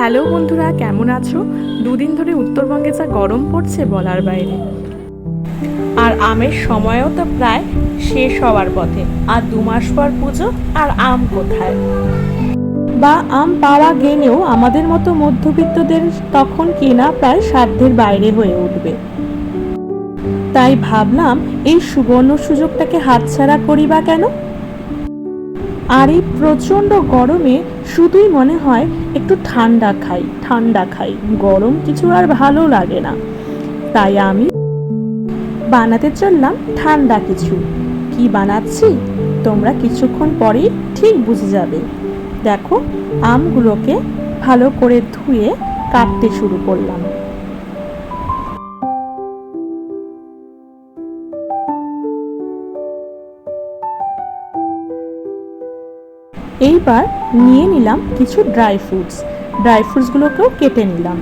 Hello বন্ধুরা, কেমন আছো? দুদিন ধরে উত্তরবঙ্গে যা গরম পড়ছে বলার বাইরে। আর আমের সময়ও তো প্রায় শেষ হওয়ার পথে। আর 2 মাস পর পুজো, আর আম কোথায়? বা আম পাওয়া গেলেও আমাদের মতো মধ্যবিত্তদের তখন কেনা প্রায় সাধ্যের বাইরে হয়ে উঠবে। তাই ভাবলাম এই সুবর্ণ সুযোগটাকে হাতছাড়া করি বা কেন। আর এই প্রচণ্ড গরমে শুধুই মনে হয় একটু ঠান্ডা খাই ঠান্ডা খাই, গরম কিছু আর ভালো লাগে না। তাই আমি বানাতে চললাম ঠান্ডা কিছু। কি বানাচ্ছি তোমরা কিছুক্ষণ পরেই ঠিক বুঝে যাবে। দেখো, আমগুলোকে ভালো করে ধুয়ে কাটতে শুরু করলাম। এইবার নিয়ে নিলাম কিছু ড্রাই ফ্রুটসগুলোকেও কেটে নিলাম।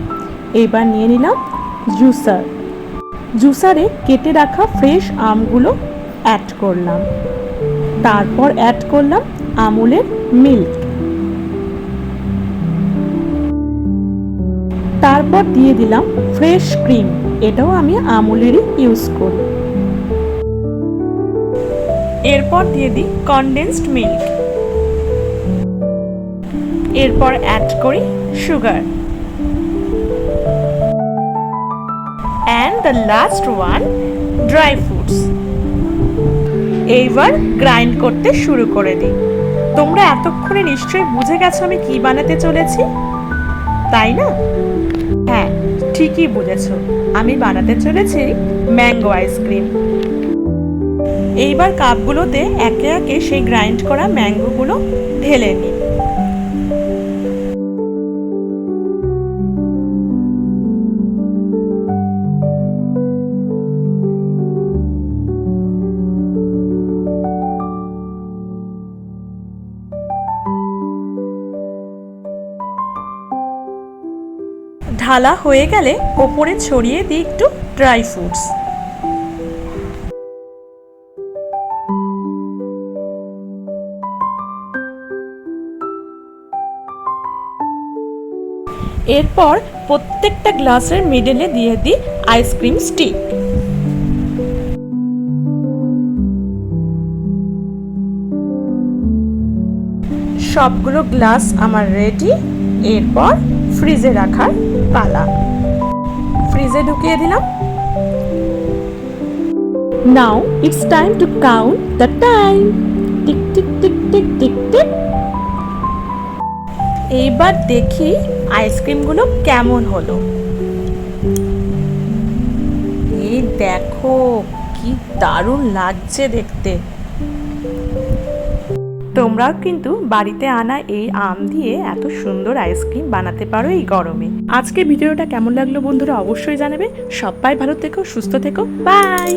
এইবার নিয়ে নিলাম জুসারে কেটে রাখা ফ্রেশ আমগুলো অ্যাড করলাম। তারপর অ্যাড করলাম আমুলের মিল্ক। তারপর দিয়ে দিলাম ফ্রেশ ক্রিম, এটাও আমি আমুলেরই ইউজ করি। এরপর দিয়ে দিই কনডেন্সড মিল্ক। এরপর অ্যাড করি sugar. And the last one, dry fruits. এইবার গ্রাইন্ড করতে শুরু করে দিই। তোমরা এতক্ষণে নিশ্চয়ই বুঝে গেছো আমি কি বানাতে চলেছি, তাই না? হ্যাঁ, ঠিকই বুঝেছো, আমি বানাতে চলেছি ম্যাঙ্গো আইসক্রিম। এইবার কাপগুলোতে একে একে সেই গ্রাইন্ড করা ম্যাঙ্গোগুলো ঢেলে নিই। ঢালা হয়ে গেলে ওপরে ছড়িয়ে দিই একটু ড্রাই ফ্রুটস। এরপর প্রত্যেকটা গ্লাসের মিডলে দিয়ে দিই আইসক্রিম স্টিক। সবগুলো গ্লাস আমার রেডি। এরপর ফ্রিজে রাখার পালা। ফ্রিজে ঢুকিয়ে দিলাম। Now it's time to count the time. Tick tick tick tick tick tick. এইবার দেখি আইসক্রিমগুলো কেমন হলো। এই দেখো, কি দারুণ লাগছে দেখতে। তোমরাও কিন্তু বাড়িতে আনা এই আম দিয়ে এত সুন্দর আইসক্রিম বানাতে পারো এই গরমে। আজকের ভিডিওটা কেমন লাগলো বন্ধুরা অবশ্যই জানাবে। সবাই ভালো থেকো, সুস্থ থেকো, বাই।